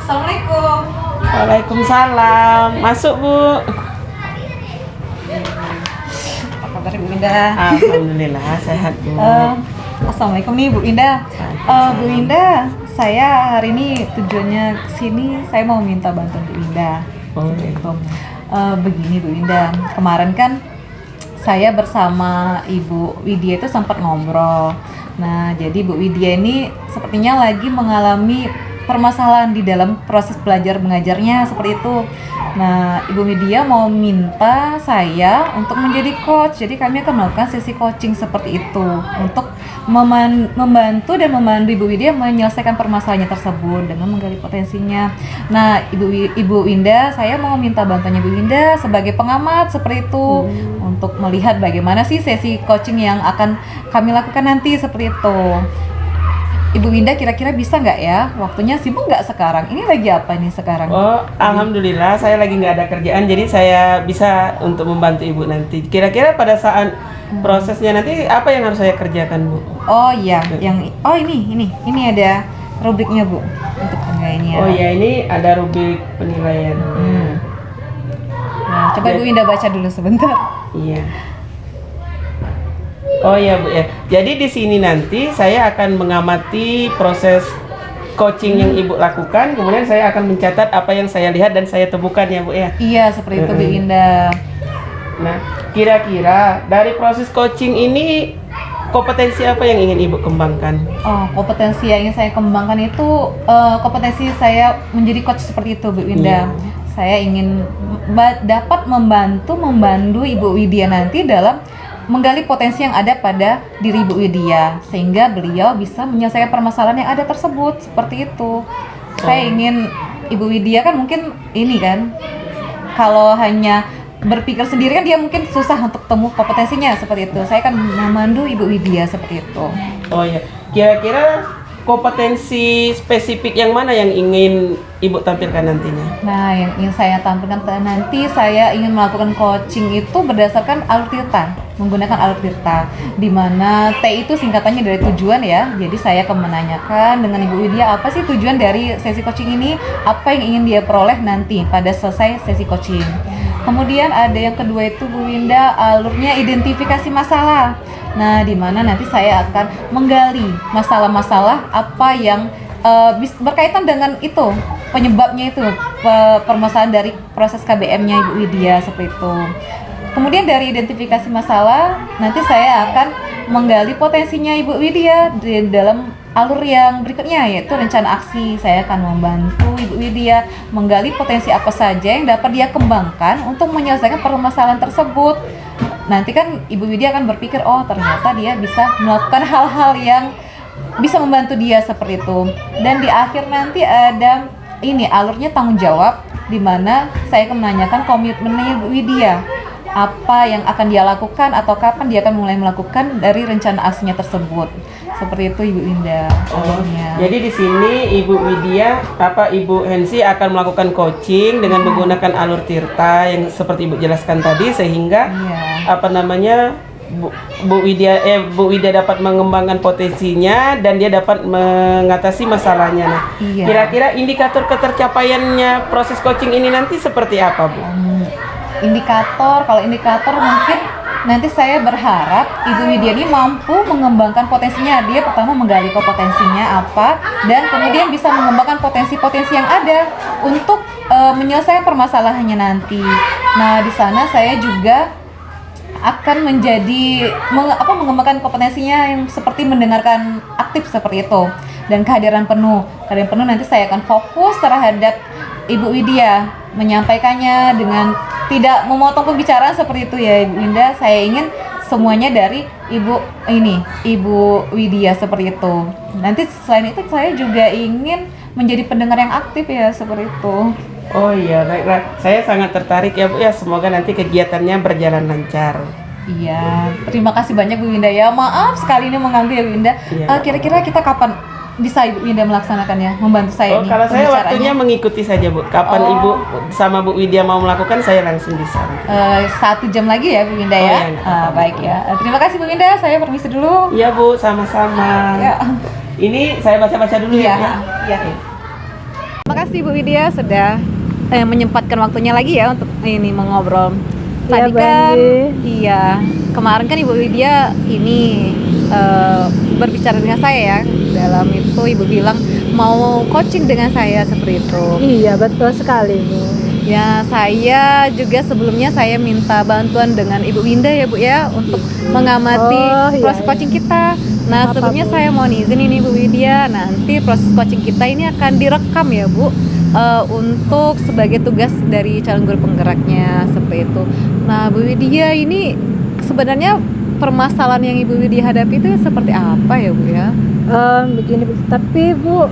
Assalamualaikum. Waalaikumsalam. Masuk, Bu. Apa kabar Bu Indah? Alhamdulillah sehat, Bu. Assalamualaikum nih Bu Indah. Bu Indah, saya hari ini tujuannya kesini, saya mau minta bantuan Bu Indah. Gitu. Begini Bu Indah, kemarin kan saya bersama Ibu Widya itu sempat ngobrol. Nah, jadi Bu Widya ini sepertinya lagi mengalami permasalahan di dalam proses belajar mengajarnya seperti itu. Nah, Ibu Widya mau minta saya untuk menjadi coach. Jadi kami akan melakukan sesi coaching seperti itu untuk membantu dan memandu Ibu Widya menyelesaikan permasalahannya tersebut dengan menggali potensinya. Nah, Ibu Winda, saya mau minta bantuannya Ibu Winda sebagai pengamat seperti itu untuk melihat bagaimana sih sesi coaching yang akan kami lakukan nanti seperti itu. Ibu Winda kira-kira bisa nggak ya? Waktunya sibuk nggak sekarang? Ini lagi apa nih sekarang? Oh, alhamdulillah saya lagi nggak ada kerjaan, jadi saya bisa untuk membantu Ibu nanti. Kira-kira pada saat prosesnya nanti apa yang harus saya kerjakan, Bu? Oh iya, ini ada rubriknya Bu untuk penilaiannya. Oh iya, ini ada rubrik penilaian. Nah, coba Bu Winda baca dulu sebentar. Iya. Oh iya Bu ya. Jadi di sini nanti saya akan mengamati proses coaching yang Ibu lakukan, kemudian saya akan mencatat apa yang saya lihat dan saya temukan ya Bu ya. Iya, seperti itu Bu Winda. Nah, kira-kira dari proses coaching ini kompetensi apa yang ingin Ibu kembangkan? Oh, kompetensi yang ingin saya kembangkan itu kompetensi saya menjadi coach seperti itu Bu Winda. Saya ingin dapat memandu Ibu Widya nanti dalam menggali potensi yang ada pada diri Ibu Widya sehingga beliau bisa menyelesaikan permasalahan yang ada tersebut seperti itu. Saya ingin Ibu Widya kan mungkin ini kan kalau hanya berpikir sendiri kan dia mungkin susah untuk temu kompetensinya seperti itu. Saya akan memandu Ibu Widya seperti itu. Oh iya, kira-kira kompetensi spesifik yang mana yang ingin Ibu tampilkan nantinya? Nah, yang ingin saya tampilkan nanti, saya ingin melakukan coaching itu berdasarkan alur tirta, menggunakan alur tirta, di mana T itu singkatannya dari tujuan ya. Jadi saya akan menanyakan dengan Ibu Widya apa sih tujuan dari sesi coaching ini, apa yang ingin dia peroleh nanti pada selesai sesi coaching. Kemudian ada yang kedua itu Bu Winda, alurnya identifikasi masalah. Nah, di mana nanti saya akan menggali masalah-masalah apa yang berkaitan dengan itu, penyebabnya itu, permasalahan dari proses KBM-nya Ibu Widya seperti itu. Kemudian dari identifikasi masalah, nanti saya akan menggali potensinya Ibu Widya di dalam alur yang berikutnya, yaitu rencana aksi. Saya akan membantu Ibu Widya menggali potensi apa saja yang dapat dia kembangkan untuk menyelesaikan permasalahan tersebut. Nanti kan Ibu Widya akan berpikir, oh ternyata dia bisa melakukan hal-hal yang bisa membantu dia seperti itu. Dan di akhir nanti ada ini alurnya tanggung jawab, di mana saya akan menanyakan komitmennya Ibu Widya, apa yang akan dia lakukan atau kapan dia akan mulai melakukan dari rencana aksinya tersebut. Seperti itu Ibu Winda. Jadi di sini Ibu Widya, Ibu Hensi akan melakukan coaching dengan menggunakan alur tirta yang seperti Ibu jelaskan tadi, sehingga Bu Widya dapat mengembangkan potensinya dan dia dapat mengatasi masalahnya. Nah, kira-kira indikator ketercapaiannya proses coaching ini nanti seperti apa, Bu? Kalau indikator mungkin nanti saya berharap Ibu Widya ini mampu mengembangkan potensinya. Dia pertama menggali potensinya apa, dan kemudian bisa mengembangkan potensi-potensi yang ada untuk menyelesaikan permasalahannya nanti. Nah, di sana saya juga akan mengembangkan kompetensinya yang seperti mendengarkan aktif seperti itu dan kehadiran penuh nanti saya akan fokus terhadap Ibu Widya, menyampaikannya dengan tidak memotong pembicaraan seperti itu ya Ibu Winda. Saya ingin semuanya dari Ibu Widya seperti itu. Nanti selain itu saya juga ingin menjadi pendengar yang aktif ya seperti itu. Oh iya, baiklah. Saya sangat tertarik ya Bu ya. Semoga nanti kegiatannya berjalan lancar. Iya, terima kasih banyak Bu Winda ya. Maaf sekali ini mengganggu ya Bu Winda. Kira-kira kita kapan bisa Ibu Widya melaksanakannya, membantu saya ini? Kalau saya waktunya mengikuti saja Bu. Kapan Ibu sama Bu Widya mau melakukan, saya langsung bisa. 1 jam lagi ya Bu Winda ya. Baik ya. Terima kasih Bu Winda, saya permisi dulu. Iya Bu, sama-sama. Ya. Ini saya baca-baca dulu ya. Iya. Makasih Bu Widya sudah menyempatkan waktunya lagi ya untuk ini mengobrol. Iya, Tadi Bu kan, Angie. iya kemarin kan Ibu Widya ini berbicara dengan saya ya. Dalam itu Ibu bilang mau coaching dengan saya seperti itu. Iya, betul sekali, Bu. Ya, saya juga sebelumnya saya minta bantuan dengan Ibu Winda ya Bu ya untuk mengamati Oh, iya, proses iya. coaching kita. Nah, Apa, sebelumnya Bu? saya mau izin ini Bu Widya, nanti proses coaching kita ini akan direkam ya Bu, untuk sebagai tugas dari calon guru penggeraknya seperti itu. Nah, Bu Widya ini sebenarnya permasalahan yang Ibu Widya hadapi itu seperti apa ya Bu ya? Begini, Bu. Tapi Bu,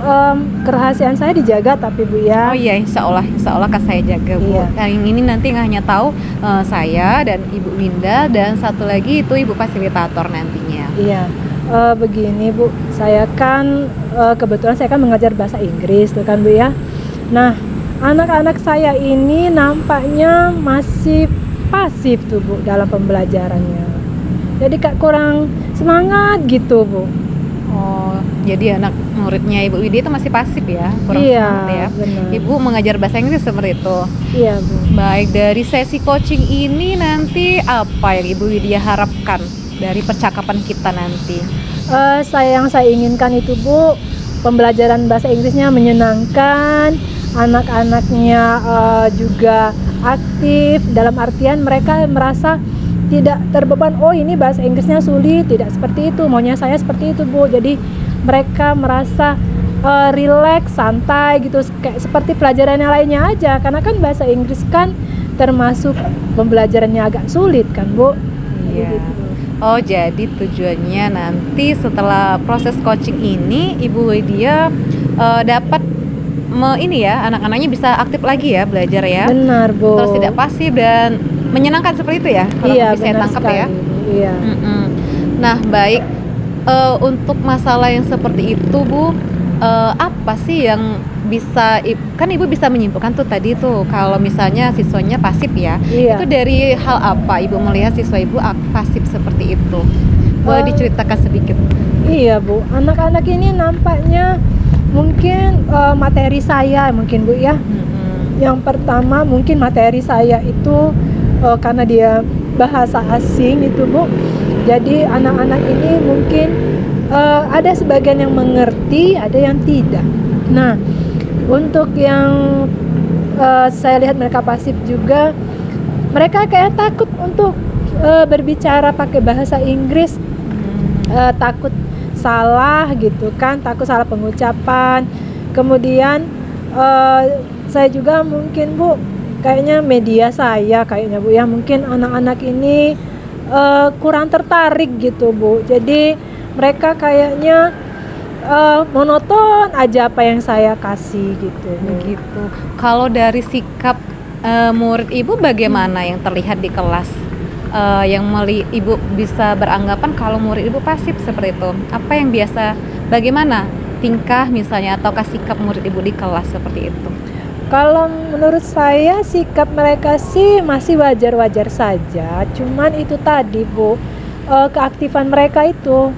kerahasiaan saya dijaga tapi Bu ya. Oh iya, insya Allah akan saya jaga Bu. Iya. Nah, yang ini nanti nggak hanya tahu saya dan Ibu Winda dan satu lagi itu Ibu fasilitator nantinya. Iya. Begini, Bu. Saya kan kebetulan saya kan mengajar bahasa Inggris tuh kan, Bu ya. Nah, anak-anak saya ini nampaknya masih pasif tuh, Bu, dalam pembelajarannya. Jadi Kak kurang semangat gitu, Bu. Oh, jadi anak muridnya Ibu Widya itu masih pasif ya, kurang Iya, semangat ya. benar. Ibu mengajar bahasa Inggris seperti itu. Iya, Bu. Baik, dari sesi coaching ini nanti apa yang Ibu Widya harapkan dari percakapan kita nanti? Yang saya inginkan itu, Bu, pembelajaran bahasa Inggrisnya menyenangkan, anak-anaknya juga aktif, dalam artian mereka merasa tidak terbeban, oh ini bahasa Inggrisnya sulit, tidak seperti itu, maunya saya seperti itu, Bu. Jadi mereka merasa rileks, santai gitu, kayak seperti pelajaran yang lainnya aja, karena kan bahasa Inggris kan termasuk pembelajarannya agak sulit kan, Bu. Iya. Gitu. Oh, jadi tujuannya nanti setelah proses coaching ini Ibu Widya dapat ini ya, anak-anaknya bisa aktif lagi ya belajar ya. Benar, Bu. Terus tidak pasif dan menyenangkan seperti itu ya, kalau Iya, bisa saya benar tangkap sekali, ya. Bu. Iya. Nah, baik, untuk masalah yang seperti itu Bu, apa sih yang bisa kan Ibu bisa menyimpulkan tuh tadi tuh kalau misalnya siswanya pasif ya. Iya. Itu dari hal apa Ibu melihat siswa Ibu pasif seperti itu? Boleh diceritakan sedikit? Iya, Bu. Anak-anak ini nampaknya mungkin materi saya mungkin, Bu ya. Yang pertama mungkin materi saya itu karena dia bahasa asing itu, Bu. Jadi anak-anak ini mungkin ada sebagian yang mengerti, ada yang tidak. Nah, untuk yang saya lihat mereka pasif juga, mereka kayak takut untuk berbicara pakai bahasa Inggris, takut salah gitu kan, takut salah pengucapan. Kemudian saya juga mungkin, Bu, kayaknya media saya kayaknya, Bu ya, mungkin anak-anak ini kurang tertarik gitu, Bu. Jadi mereka kayaknya monoton aja apa yang saya kasih gitu, Bu. Begitu. Kalau dari sikap murid Ibu bagaimana yang terlihat di kelas? Yang Ibu bisa beranggapan kalau murid Ibu pasif seperti itu. Apa yang biasa, bagaimana tingkah misalnya ataukah sikap murid Ibu di kelas seperti itu? Kalau menurut saya sikap mereka sih masih wajar-wajar saja. Cuman itu tadi, Bu, keaktifan mereka itu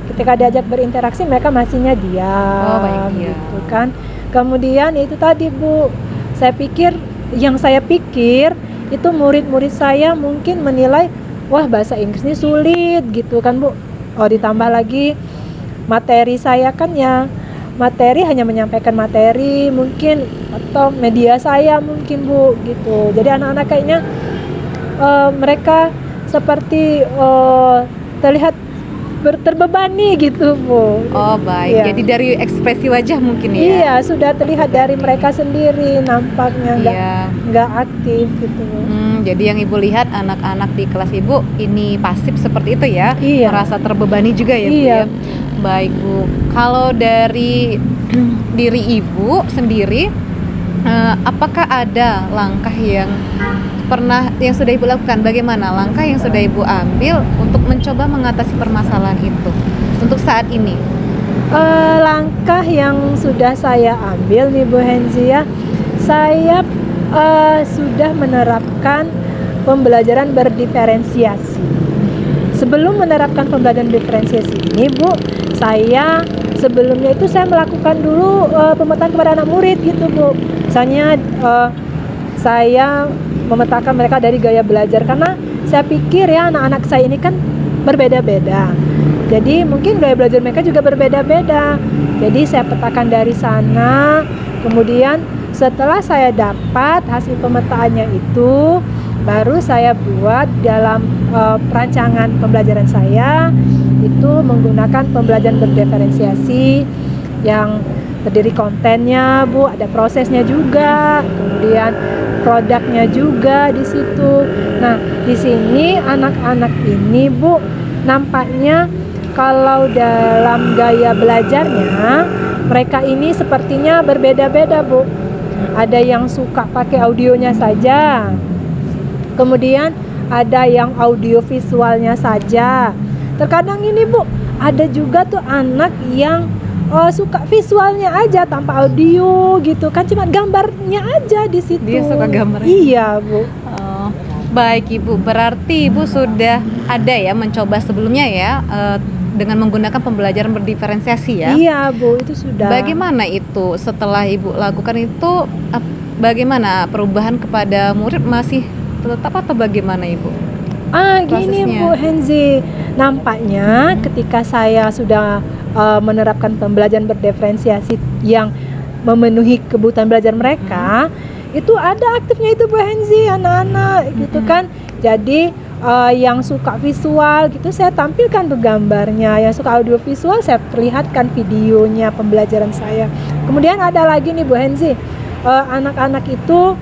ketika diajak berinteraksi mereka masihnya diam. Oh, baik, diam. Gitu kan. Kemudian itu tadi, Bu, saya pikir itu murid-murid saya mungkin menilai, wah bahasa Inggris ini sulit gitu kan, Bu. Oh, ditambah lagi materi saya kan ya materi hanya menyampaikan materi mungkin, atau media saya mungkin, Bu, gitu. Jadi anak-anak kayaknya mereka seperti terlihat terbebani gitu, Bu. Oh, baik. Iya. Jadi dari ekspresi wajah mungkin ya. Iya, sudah terlihat dari mereka sendiri nampaknya Iya. nggak aktif gitu, Bu. Jadi yang Ibu lihat anak-anak di kelas Ibu ini pasif seperti itu ya, Iya. merasa terbebani juga ya Bu Iya. ya. Baik Bu, kalau dari diri Ibu sendiri, apakah ada langkah yang sudah Ibu lakukan? Bagaimana langkah yang sudah Ibu ambil untuk mencoba mengatasi permasalahan itu untuk saat ini? Langkah yang sudah saya ambil nih, Bu Henzia, saya sudah menerapkan pembelajaran berdiferensiasi. Sebelum menerapkan pembelajaran diferensiasi ini, Bu, saya sebelumnya itu saya melakukan dulu pemetaan kepada anak murid gitu Bu. Misalnya saya memetakan mereka dari gaya belajar, karena saya pikir ya anak-anak saya ini kan berbeda-beda. Jadi mungkin gaya belajar mereka juga berbeda-beda. Jadi saya petakan dari sana. Kemudian setelah saya dapat hasil pemetaannya itu, baru saya buat dalam perancangan pembelajaran saya itu menggunakan pembelajaran berdiferensiasi yang terdiri kontennya Bu, ada prosesnya juga, kemudian produknya juga di situ. Nah, di sini anak-anak ini Bu, nampaknya kalau dalam gaya belajarnya mereka ini sepertinya berbeda-beda Bu. Ada yang suka pakai audionya saja, kemudian ada yang audio visualnya saja. Terkadang ini Bu, ada juga tuh anak yang suka visualnya aja tanpa audio gitu kan, cuma gambarnya aja di situ. Dia suka gambarnya. Iya Bu. Baik Ibu, berarti Ibu sudah ada ya mencoba sebelumnya ya dengan menggunakan pembelajaran berdiferensiasi ya? Iya Bu, itu sudah. Bagaimana itu setelah Ibu lakukan itu, bagaimana perubahan kepada murid, masih tetap atau bagaimana Ibu? Gini Bu Henzi, nampaknya ketika saya sudah menerapkan pembelajaran berdiferensiasi yang memenuhi kebutuhan belajar mereka, itu ada aktifnya itu Bu Henzi, anak-anak gitu kan. Jadi yang suka visual gitu saya tampilkan tuh gambarnya, yang suka audio visual saya perlihatkan videonya pembelajaran saya. Kemudian ada lagi nih Bu Henzi, anak-anak itu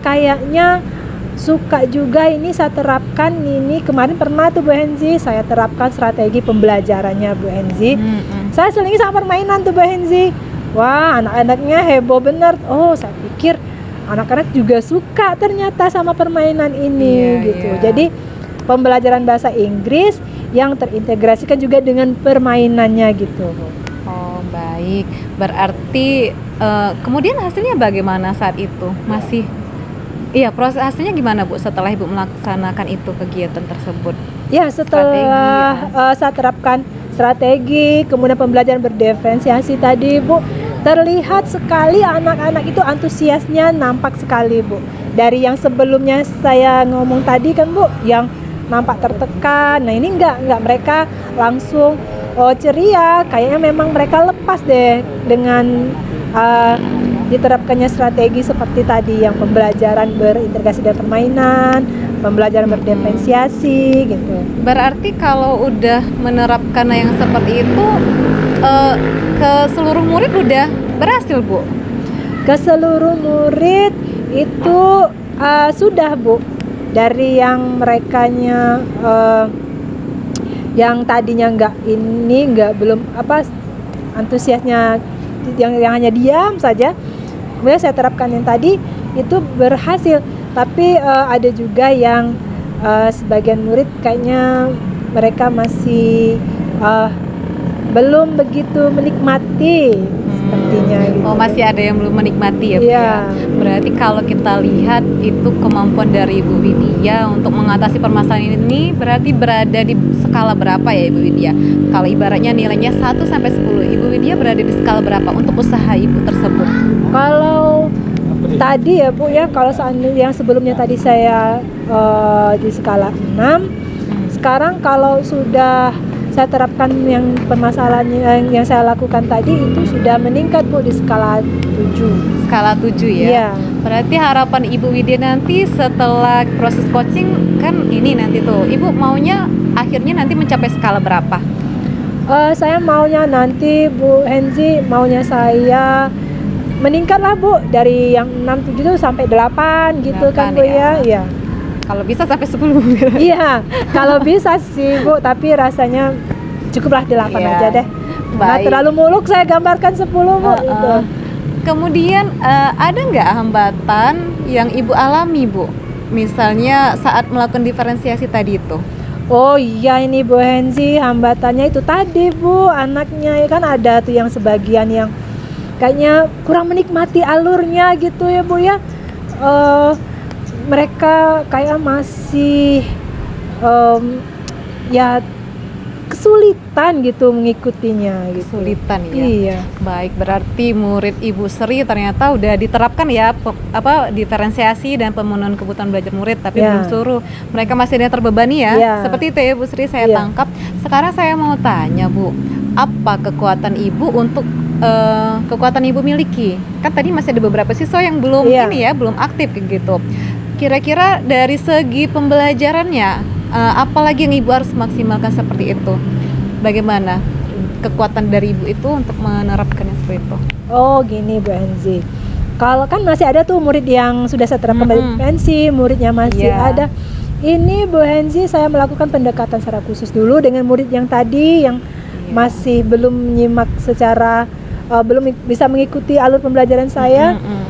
kayaknya suka juga ini saya terapkan. Ini kemarin pernah tuh Bu Henzi saya terapkan strategi pembelajarannya Bu Henzi. Saya selingi sama permainan tuh Bu Henzi. Wah, anak-anaknya heboh bener. Oh, saya pikir anak-anak juga suka ternyata sama permainan ini gitu. Jadi pembelajaran bahasa Inggris yang terintegrasikan juga dengan permainannya gitu. Oh baik, berarti kemudian hasilnya bagaimana saat itu? Masih proses hasilnya gimana Bu setelah Ibu melaksanakan itu kegiatan tersebut? Ya, setelah saya terapkan strategi, kemudian pembelajaran berdiferensiasi tadi Bu, terlihat sekali anak-anak itu antusiasnya nampak sekali Bu. Dari yang sebelumnya saya ngomong tadi kan Bu, yang nampak tertekan. Nah ini enggak mereka langsung ceria, kayaknya memang mereka lepas deh dengan diterapkannya strategi seperti tadi, yang pembelajaran berintegrasi dengan permainan, pembelajaran berdiferensiasi gitu. Berarti kalau udah menerapkan yang seperti itu ke seluruh murid udah berhasil Bu? Ke seluruh murid itu sudah Bu. Dari yang merekanya yang tadinya belum antusiasnya, yang hanya diam saja, kemudian saya terapkan yang tadi itu berhasil. Tapi ada juga yang sebagian murid kayaknya mereka masih belum begitu menikmati sepertinya gitu. Oh, masih ada yang belum menikmati ya Bu ya. Berarti kalau kita lihat itu kemampuan dari Ibu Widya untuk mengatasi permasalahan ini berarti berada di skala berapa ya Ibu Widya? Kalau ibaratnya nilainya 1 sampai 10, Ibu Widya berada di skala berapa untuk usaha Ibu tersebut? Kalau tadi ya Bu ya, kalau yang sebelumnya tadi saya di skala 6, sekarang kalau sudah saya terapkan yang permasalahannya yang saya lakukan tadi itu sudah meningkat Bu di skala 7. Skala 7 ya? Iya. Berarti harapan Ibu Widya nanti setelah proses coaching kan ini nanti tuh, Ibu maunya akhirnya nanti mencapai skala berapa? Saya maunya nanti Bu Henzi, maunya saya meningkatlah Bu, dari yang 6, 7 itu sampai 8 gitu 8 kan Bu ya. Iya. Kalau bisa sampai 10. Iya, kalau bisa sih Bu, tapi rasanya cukuplah 8 aja deh. Nggak terlalu muluk saya gambarkan 10 Bu. Gitu. Kemudian ada nggak hambatan yang Ibu alami Bu? Misalnya saat melakukan diferensiasi tadi itu? Oh iya ini Bu Henzi, hambatannya itu tadi Bu, anaknya ya kan ada tuh yang sebagian yang kayaknya kurang menikmati alurnya gitu ya Bu ya. Mereka kayak masih ya kesulitan gitu mengikutinya gitu. Kesulitan ya. Iya. Baik, berarti murid Ibu Sri ternyata udah diterapkan ya diferensiasi dan pemenuhan kebutuhan belajar murid, tapi Ya. belum seluruh. Mereka masih ada yang terbebani ya. Ya. Seperti itu ya Bu Sri, saya Ya. tangkap. Sekarang saya mau tanya Bu, apa kekuatan Ibu untuk kekuatan Ibu miliki? Kan tadi masih ada beberapa siswa yang belum Iya. ini ya, belum aktif kayak gitu. Kira-kira dari segi pembelajarannya, apalagi yang Ibu harus maksimalkan seperti itu? Bagaimana kekuatan dari Ibu itu untuk menerapkannya seperti itu? Oh gini Bu Enzi, kalau kan masih ada tuh murid yang sudah saya terapkan Mm-mm. pensi, muridnya masih Iya. ada. Ini Bu Enzi, saya melakukan pendekatan secara khusus dulu dengan murid yang tadi yang Iya. masih belum menyimak secara belum bisa mengikuti alur pembelajaran saya. Mm-mm.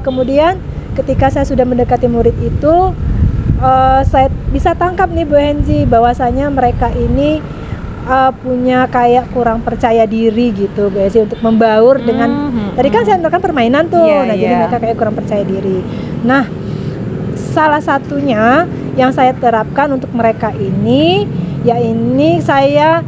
Kemudian ketika saya sudah mendekati murid itu, saya bisa tangkap nih Bu Enzi bahwasanya mereka ini punya kayak kurang percaya diri gitu Bu Enzi untuk membaur dengan tadi kan saya melakukan permainan tuh. Iya, Nah, jadi iya. mereka kayak kurang percaya diri. Nah, salah satunya yang saya terapkan untuk mereka ini, ya ini saya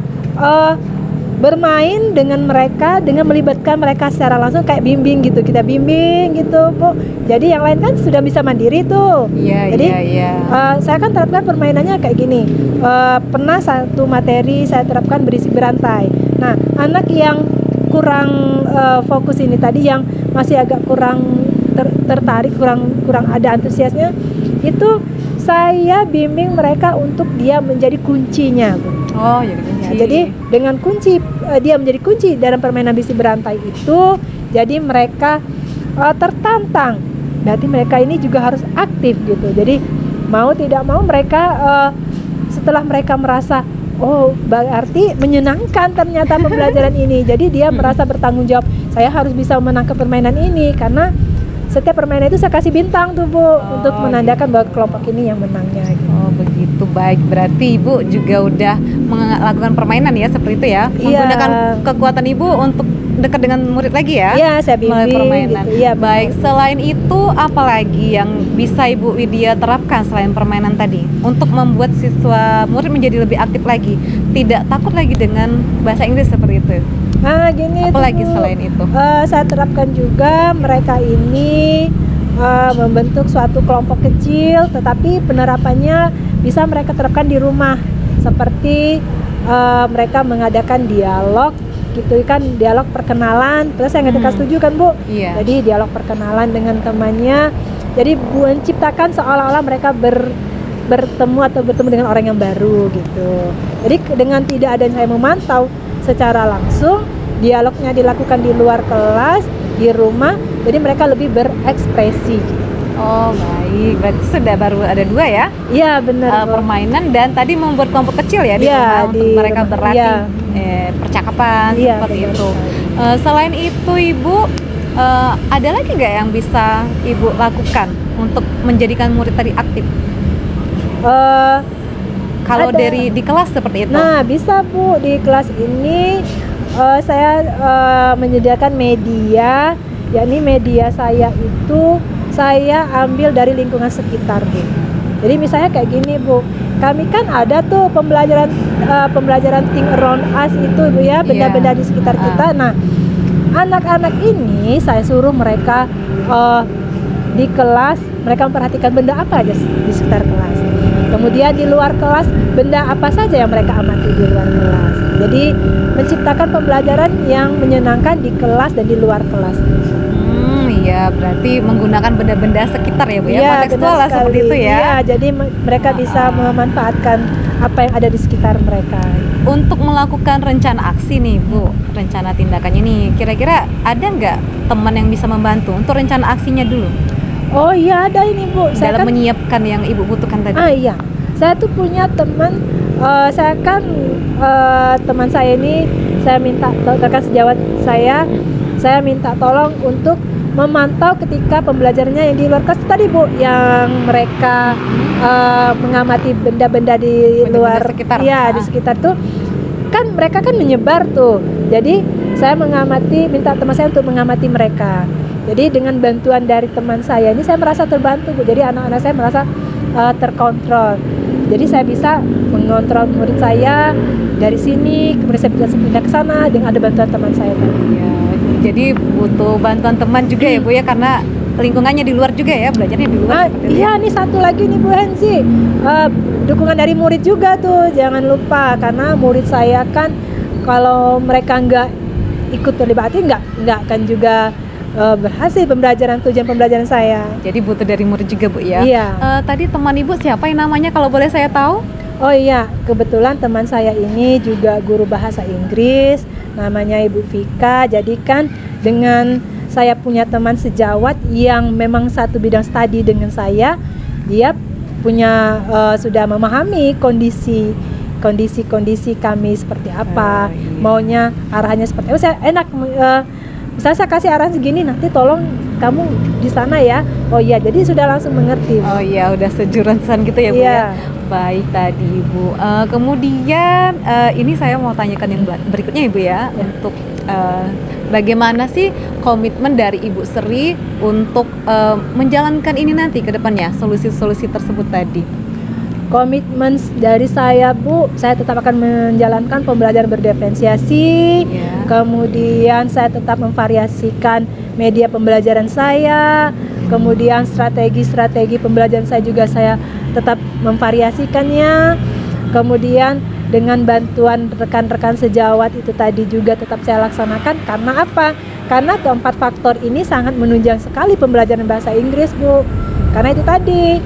bermain dengan mereka dengan melibatkan mereka secara langsung kayak bimbing gitu, kita bimbing gitu Bu. Jadi yang lain kan sudah bisa mandiri tuh. Iya, Jadi iya. saya kan terapkan permainannya kayak gini. Pernah satu materi saya terapkan berisi berantai. Nah, anak yang kurang fokus ini tadi, yang masih agak kurang tertarik, kurang ada antusiasnya, itu saya bimbing mereka untuk dia menjadi kuncinya Bu. Oh, jadi kunci. Ya, jadi dengan kunci dia menjadi kunci dalam permainan bisi berantai itu, jadi mereka tertantang. Berarti mereka ini juga harus aktif gitu. Jadi mau tidak mau mereka setelah mereka merasa oh berarti menyenangkan ternyata pembelajaran ini. Jadi dia merasa bertanggung jawab. Saya harus bisa memenangkan permainan ini karena setiap permainan itu saya kasih bintang tuh Bu, untuk menandakan bahwa kelompok ini yang menangnya gitu. Oh begitu, baik. Berarti Ibu juga udah melakukan permainan ya seperti itu ya? Iya. Menggunakan kekuatan Ibu untuk dekat dengan murid lagi ya? Iya, saya Melalui bimbing permainan. gitu. Iya, Baik, benar. selain itu apalagi yang bisa Ibu Widya terapkan selain permainan tadi untuk membuat siswa murid menjadi lebih aktif lagi, tidak takut lagi dengan bahasa Inggris seperti itu? Gini Apalagi tuh, Bu. selain itu? Saya terapkan juga mereka ini membentuk suatu kelompok kecil, tetapi penerapannya bisa mereka terapkan di rumah, seperti mereka mengadakan dialog gitu kan, dialog perkenalan. Terus saya nggak setuju kan Bu? Iya. Jadi dialog perkenalan dengan temannya. Jadi menciptakan seolah-olah mereka bertemu atau bertemu dengan orang yang baru gitu. Jadi dengan tidak ada yang saya memantau secara langsung, dialognya dilakukan di luar kelas, di rumah, jadi mereka lebih berekspresi. Oh baik, berarti sudah baru ada 2 ya? Iya benar. Bu. Permainan dan tadi membuat kelompok kecil ya di Iya, rumah untuk di mereka rumah. berlatih Iya. percakapan Iya, seperti benar itu. sekali. Selain itu Ibu, ada lagi nggak yang bisa Ibu lakukan untuk menjadikan murid tadi aktif? Kalau Ada. dari di kelas seperti itu? Nah bisa Bu, di kelas ini saya menyediakan media, yakni media saya itu saya ambil dari lingkungan sekitar Bu. Jadi misalnya kayak gini Bu, kami kan ada tuh pembelajaran think around us itu Bu ya, benda-benda di sekitar kita. Nah anak-anak ini saya suruh mereka di kelas mereka memperhatikan benda apa aja di sekitar kelas. Kemudian di luar kelas benda apa saja yang mereka amati di luar kelas. Jadi menciptakan pembelajaran yang menyenangkan di kelas dan di luar kelas. Iya, berarti menggunakan benda-benda sekitar ya Bu ya, kontekstual lah seperti itu ya. Iya, jadi mereka bisa memanfaatkan apa yang ada di sekitar mereka. Untuk melakukan rencana aksi nih Bu, rencana tindakannya nih, kira-kira ada nggak teman yang bisa membantu untuk rencana aksinya dulu? Oh iya ada ini Bu. Dalam menyiapkan yang Ibu butuhkan tadi. Iya, saya tuh punya teman. Saya kan teman saya ini, saya minta rekan sejawat saya minta tolong untuk memantau ketika pembelajarannya yang di luar kelas tadi Bu, yang mereka mengamati benda-benda di Benda-benda luar sekitar. Iya, di sekitar tuh kan mereka kan menyebar tuh. Jadi saya minta teman saya untuk mengamati mereka. Jadi dengan bantuan dari teman saya ini saya merasa terbantu Bu. Jadi anak-anak saya merasa terkontrol. Jadi saya bisa mengontrol murid saya dari sini, kemudian saya pindah ke sana dengan ada bantuan teman saya tadi. Ya, jadi butuh bantuan teman juga ya Bu ya, karena lingkungannya di luar juga ya, belajarnya di luar. Iya nih satu lagi nih Bu Hensi, dukungan dari murid juga tuh, jangan lupa, karena murid saya kan kalau mereka nggak ikut terlibat nggak akan juga berhasil tujuan pembelajaran saya. Jadi butuh dari murid juga Bu ya. Iya. Tadi teman Ibu siapa yang namanya kalau boleh saya tahu? Oh iya, kebetulan teman saya ini juga guru bahasa Inggris, namanya Ibu Vika. Jadi kan dengan saya punya teman sejawat yang memang satu bidang studi dengan saya, dia punya sudah memahami kondisi kami seperti apa, maunya arahannya seperti apa. Saya enak, misalnya saya kasih arahan segini, nanti tolong kamu di sana ya. Oh iya, jadi sudah langsung mengerti. Oh iya, udah sejurusan gitu ya Bu ya. Baik tadi Ibu. Kemudian ini saya mau tanyakan yang berikutnya Ibu ya, untuk bagaimana sih komitmen dari Ibu Sri untuk menjalankan ini nanti ke depannya, solusi-solusi tersebut tadi? Komitmen dari saya Bu, saya tetap akan menjalankan pembelajaran berdiferensiasi. Kemudian saya tetap memvariasikan media pembelajaran saya. Kemudian strategi pembelajaran saya juga saya tetap memvariasikannya. Kemudian dengan bantuan rekan-rekan sejawat itu tadi juga tetap saya laksanakan. Karena apa? Karena keempat faktor ini sangat menunjang sekali pembelajaran bahasa Inggris Bu. Karena itu tadi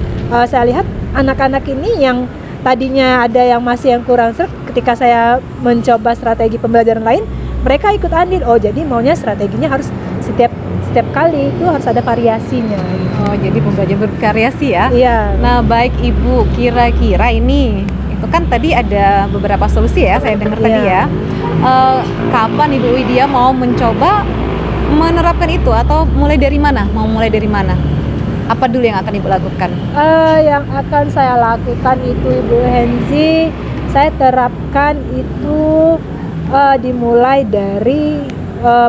saya lihat anak-anak ini yang tadinya ada yang masih yang kurang sreg, ketika saya mencoba strategi pembelajaran lain, mereka ikut andil. Oh, jadi maunya strateginya harus setiap kali itu harus ada variasinya. Oh, jadi pembelajaran bervariasi ya? Iya. Nah, baik Ibu, kira-kira ini itu kan tadi ada beberapa solusi ya, saya dengar tadi ya. Kapan Ibu Widya mau mencoba menerapkan itu, atau mulai dari mana? Mau mulai dari mana? Apa dulu yang akan Ibu lakukan? Yang akan saya lakukan itu Ibu Henzi, saya terapkan itu dimulai dari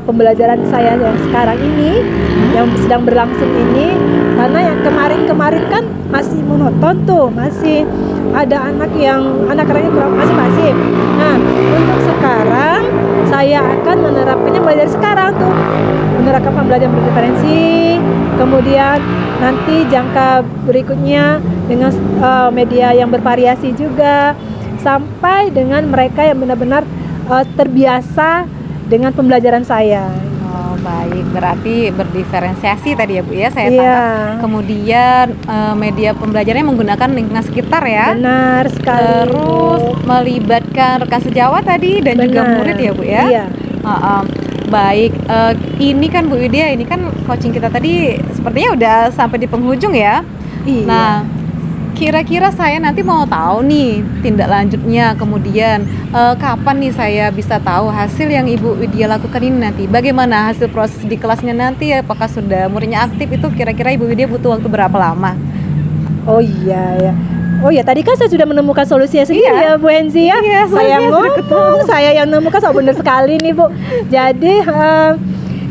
pembelajaran saya yang sekarang ini, yang sedang berlangsung ini. Karena yang kemarin kan masih monoton tuh, masih ada anak-anaknya kurang masing-masing. Nah, untuk sekarang saya akan menerapkannya mulai dari sekarang tuh, menerapkan pembelajaran berdiferensi. Kemudian nanti jangka berikutnya dengan media yang bervariasi juga, sampai dengan mereka yang benar-benar terbiasa dengan pembelajaran saya. Oh baik, berarti berdiferensiasi tadi ya Bu ya, saya tangkap. Kemudian media pembelajarannya menggunakan lingkungan sekitar ya. Benar sekali. Terus melibatkan rekan sejawat tadi dan juga murid ya Bu ya. Iya. Baik, ini kan Bu Widya, ini kan coaching kita tadi sepertinya udah sampai di penghujung ya. Iya. Nah, kira-kira saya nanti mau tahu nih tindak lanjutnya, kemudian kapan nih saya bisa tahu hasil yang Ibu Widya lakukan ini nanti. Bagaimana hasil proses di kelasnya nanti, apakah sudah muridnya aktif, itu kira-kira Ibu Widya butuh waktu berapa lama? Oh iya ya. Oh ya, tadi kan saya sudah menemukan solusinya sendiri ya Bu Henzi ya. Iya, saya yang nemukan, so benar sekali nih Bu. Jadi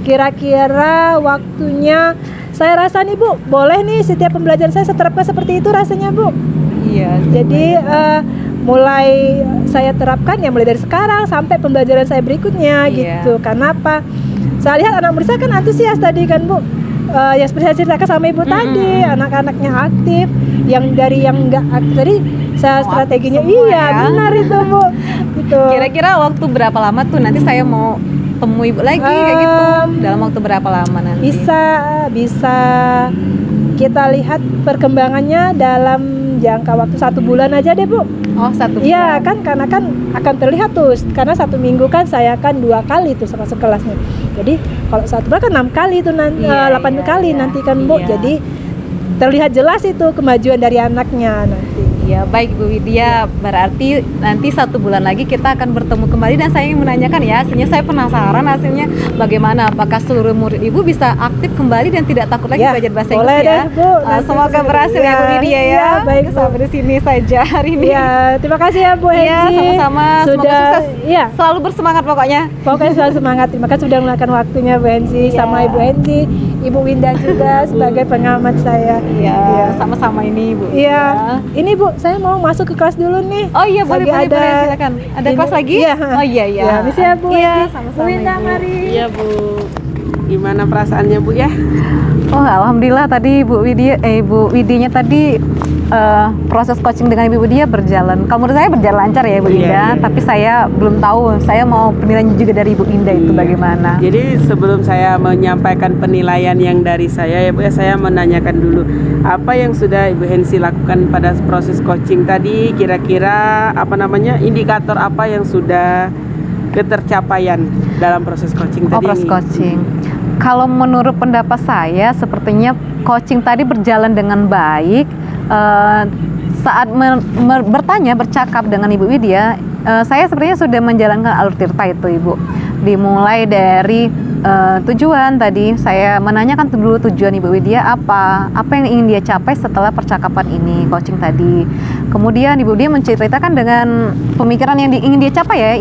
kira-kira waktunya, saya rasa nih Bu, boleh nih setiap pembelajaran saya terapkan seperti itu rasanya Bu. Iya. Jadi mulai saya terapkan ya mulai dari sekarang sampai pembelajaran saya berikutnya gitu. Karena apa? Saya lihat anak murid saya kan antusias tadi kan Bu. Yang seperti saya ceritakan sama Ibu tadi, anak-anaknya aktif, yang dari yang enggak aktif tadi saya strateginya benar itu Bu. Gitu. Kira-kira waktu berapa lama tuh nanti saya mau temui Ibu lagi kayak gitu? Dalam waktu berapa lama nanti? Bisa kita lihat perkembangannya dalam jangka waktu 1 bulan aja deh Bu. Oh 1 bulan. Iya kan, karena kan akan terlihat tuh, karena 1 minggu kan saya kan 2 kali tuh masuk kelasnya. Jadi kalau 1 bulan kan 6 kali tuh nanti, 8 kali nanti kan Bu. Jadi terlihat jelas itu kemajuan dari anaknya nanti. Ya baik Bu Widya, berarti nanti 1 bulan lagi kita akan bertemu kembali, dan saya ingin menanyakan ya hasilnya. Saya penasaran hasilnya bagaimana, apakah seluruh murid Ibu bisa aktif kembali dan tidak takut lagi belajar bahasa Inggris ya? Bu, semoga berhasil ya Bu Widya ya. Baik, sampai di sini saja hari ini. Ya, terima kasih ya Bu Henzi. Iya, sama-sama. Semoga sukses. Selalu bersemangat pokoknya. Pokoknya selalu semangat. Terima kasih sudah meluangkan waktunya Bu Henzi sama Ibu Henzi. Ibu Winda juga sebagai pengamat saya. Iya, sama-sama ini Bu. Iya. Ini Bu, saya mau masuk ke kelas dulu nih. Oh iya, boleh, Lagi boleh, silakan. Ada ini. kelas lagi? Iya. Oh iya, iya. Ya, misi ya Bu. Iya, Bu sama-sama. Winda, Ibu. mari. Iya Bu. Gimana perasaannya Bu ya? Oh, alhamdulillah tadi Ibu Widinya tadi proses coaching dengan Ibu Widya berjalan. Kalau menurut saya berjalan lancar ya Ibu Iya, Winda, iya. tapi saya belum tahu. Saya mau penilaian juga dari Ibu Winda itu Iya. bagaimana. Jadi sebelum saya menyampaikan penilaian yang dari saya ya Bu ya, saya menanyakan dulu apa yang sudah Ibu Hensi lakukan pada proses coaching tadi, kira-kira indikator apa yang sudah ketercapaian dalam proses coaching tadi. Proses coaching. Kalau menurut pendapat saya, sepertinya coaching tadi berjalan dengan baik. Saat bercakap dengan Ibu Widya, saya sebenarnya sudah menjalankan alur tirta itu Ibu. Dimulai dari tujuan tadi, saya menanyakan dulu tujuan Ibu Widya apa yang ingin dia capai setelah percakapan ini, coaching tadi. Kemudian Ibu Widya menceritakan dengan pemikiran yang ingin dia capai ya,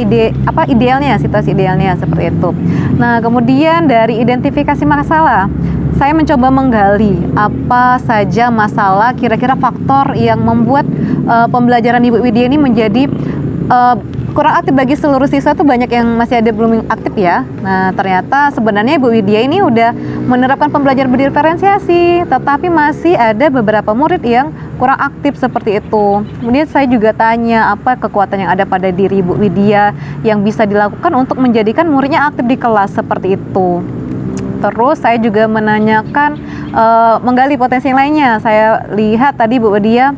idealnya, situasi idealnya seperti itu. Nah, kemudian dari identifikasi masalah, saya mencoba menggali apa saja masalah, kira-kira faktor yang membuat pembelajaran Ibu Widya ini menjadi kurang aktif bagi seluruh siswa. Tuh banyak yang masih ada belum aktif ya. Nah, ternyata sebenarnya Ibu Widya ini udah menerapkan pembelajaran berdiferensiasi, tetapi masih ada beberapa murid yang kurang aktif seperti itu. Kemudian saya juga tanya apa kekuatan yang ada pada diri Ibu Widya yang bisa dilakukan untuk menjadikan muridnya aktif di kelas seperti itu. Terus saya juga menanyakan, menggali potensi yang lainnya. Saya lihat tadi Bu Widya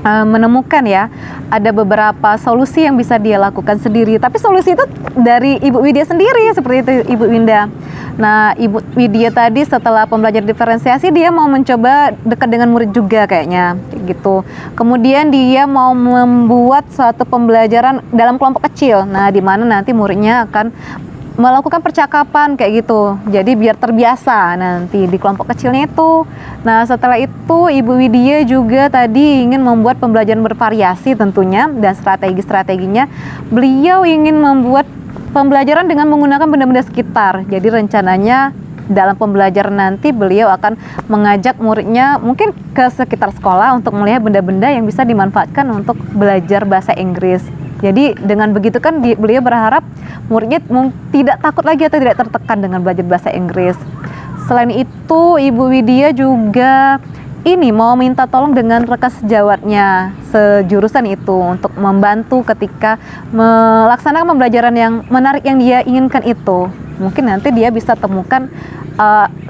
menemukan ya, ada beberapa solusi yang bisa dia lakukan sendiri. Tapi solusi itu dari Ibu Widya sendiri, seperti itu Ibu Winda. Nah, Ibu Widya tadi setelah pembelajaran diferensiasi, dia mau mencoba dekat dengan murid juga kayaknya, gitu. Kemudian dia mau membuat suatu pembelajaran dalam kelompok kecil. Nah, di mana nanti muridnya akan melakukan percakapan kayak gitu, jadi biar terbiasa nanti di kelompok kecilnya itu. Nah, setelah itu Ibu Widya juga tadi ingin membuat pembelajaran bervariasi tentunya, dan strategi-strateginya beliau ingin membuat pembelajaran dengan menggunakan benda-benda sekitar. Jadi rencananya dalam pembelajaran nanti beliau akan mengajak muridnya mungkin ke sekitar sekolah untuk melihat benda-benda yang bisa dimanfaatkan untuk belajar bahasa Inggris. Jadi dengan begitu kan beliau berharap muridnya tidak takut lagi atau tidak tertekan dengan belajar bahasa Inggris. Selain itu Ibu Widya juga mau minta tolong dengan rekan sejawatnya sejurusan itu untuk membantu ketika melaksanakan pembelajaran yang menarik yang dia inginkan itu. Mungkin nanti dia bisa temukan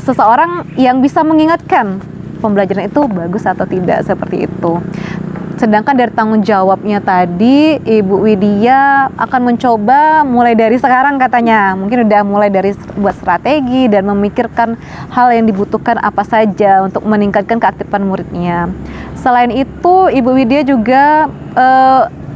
seseorang yang bisa mengingatkan pembelajaran itu bagus atau tidak, seperti itu. Sedangkan dari tanggung jawabnya tadi, Ibu Widya akan mencoba mulai dari sekarang katanya. Mungkin udah mulai dari buat strategi dan memikirkan hal yang dibutuhkan apa saja untuk meningkatkan keaktifan muridnya. Selain itu, Ibu Widya juga,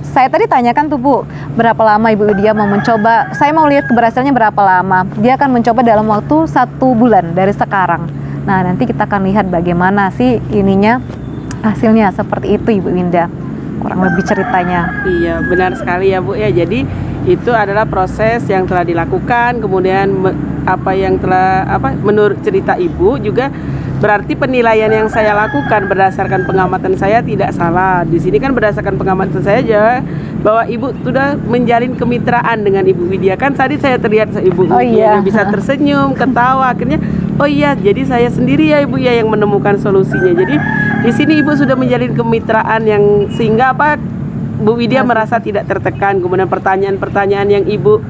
saya tadi tanyakan tuh Bu, berapa lama Ibu Widya mau mencoba, saya mau lihat keberhasilannya berapa lama. Dia akan mencoba dalam waktu 1 bulan dari sekarang. Nah, nanti kita akan lihat bagaimana sih hasilnya seperti itu Ibu Winda, kurang lebih ceritanya. Iya, benar sekali ya Bu ya. Jadi itu adalah proses yang telah dilakukan, kemudian menurut cerita Ibu juga berarti penilaian yang saya lakukan berdasarkan pengamatan saya tidak salah. Di sini kan berdasarkan pengamatan saya aja bahwa Ibu sudah menjalin kemitraan dengan Ibu Widya. Kan tadi saya terlihat Ibu Widya bisa tersenyum, ketawa, akhirnya oh iya, jadi saya sendiri ya Ibu ya yang menemukan solusinya. Jadi di sini Ibu sudah menjalin kemitraan yang sehingga Bu Widya merasa tidak tertekan. Kemudian pertanyaan-pertanyaan yang Ibu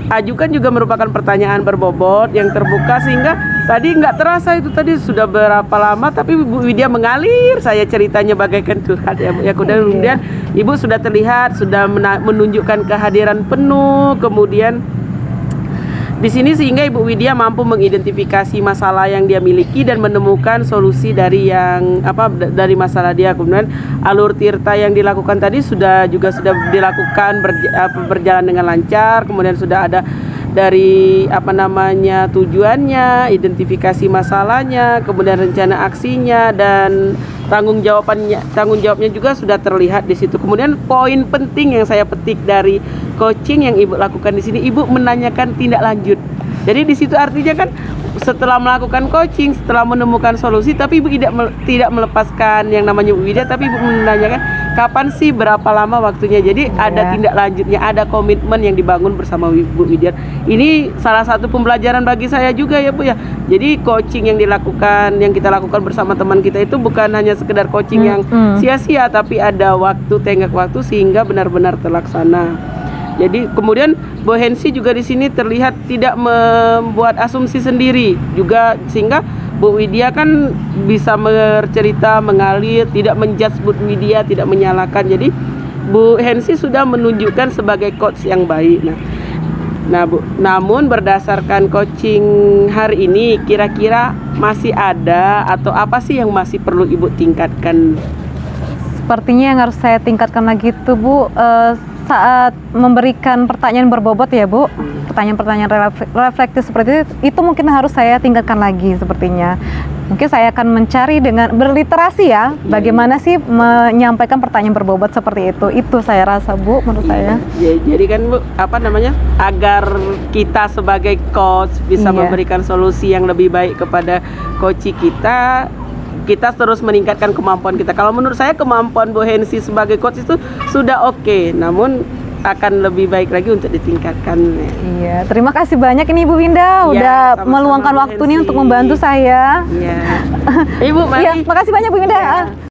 ajukan juga merupakan pertanyaan berbobot yang terbuka, sehingga tadi nggak terasa itu tadi sudah berapa lama, tapi Bu Widya mengalir saya ceritanya bagaikan curhat ya Bu ya. Kemudian Ibu sudah terlihat sudah menunjukkan kehadiran penuh, kemudian di sini sehingga Ibu Widya mampu mengidentifikasi masalah yang dia miliki dan menemukan solusi dari dari masalah dia. Kemudian alur tirta yang dilakukan tadi sudah dilakukan berjalan dengan lancar. Kemudian sudah ada dari tujuannya, identifikasi masalahnya, kemudian rencana aksinya, dan tanggung jawabnya juga sudah terlihat di situ. Kemudian poin penting yang saya petik dari coaching yang Ibu lakukan di sini, Ibu menanyakan tindak lanjut. Jadi di situ artinya kan setelah melakukan coaching, setelah menemukan solusi, tapi Ibu tidak melepaskan yang namanya Bu Widya, tapi Ibu menanyakan kapan sih, berapa lama waktunya. Jadi ada tindak lanjutnya, ada komitmen yang dibangun bersama Bu Widya. Ini salah satu pembelajaran bagi saya juga ya Bu ya. Jadi coaching yang kita lakukan bersama teman kita itu bukan hanya sekedar coaching yang sia-sia, tapi ada waktu, tenggat waktu sehingga benar-benar terlaksana. Jadi kemudian Bu Hensi juga di sini terlihat tidak membuat asumsi sendiri juga, sehingga Bu Widya kan bisa bercerita, mengalir, tidak menjudge Bu Widya, tidak menyalahkan. Jadi Bu Hensi sudah menunjukkan sebagai coach yang baik. Nah Bu, namun berdasarkan coaching hari ini, kira-kira masih ada atau apa sih yang masih perlu Ibu tingkatkan? Sepertinya yang harus saya tingkatkan lagi itu Bu, saat memberikan pertanyaan berbobot ya Bu, pertanyaan-pertanyaan reflektif seperti itu mungkin harus saya tingkatkan lagi sepertinya. Mungkin saya akan mencari dengan berliterasi ya, bagaimana sih menyampaikan pertanyaan berbobot seperti itu saya rasa Bu, menurut saya. Ya, jadi kan Bu, agar kita sebagai coach bisa memberikan solusi yang lebih baik kepada coach kita terus meningkatkan kemampuan kita. Kalau menurut saya kemampuan Bu Hensi sebagai coach itu sudah oke, namun akan lebih baik lagi untuk ditingkatkan. Iya, terima kasih banyak ini Ibu Winda udah sama-sama meluangkan Bu waktu nih Hensi untuk membantu saya. Iya. Ibu, mari. Iya, makasih banyak Bu Winda. Ya.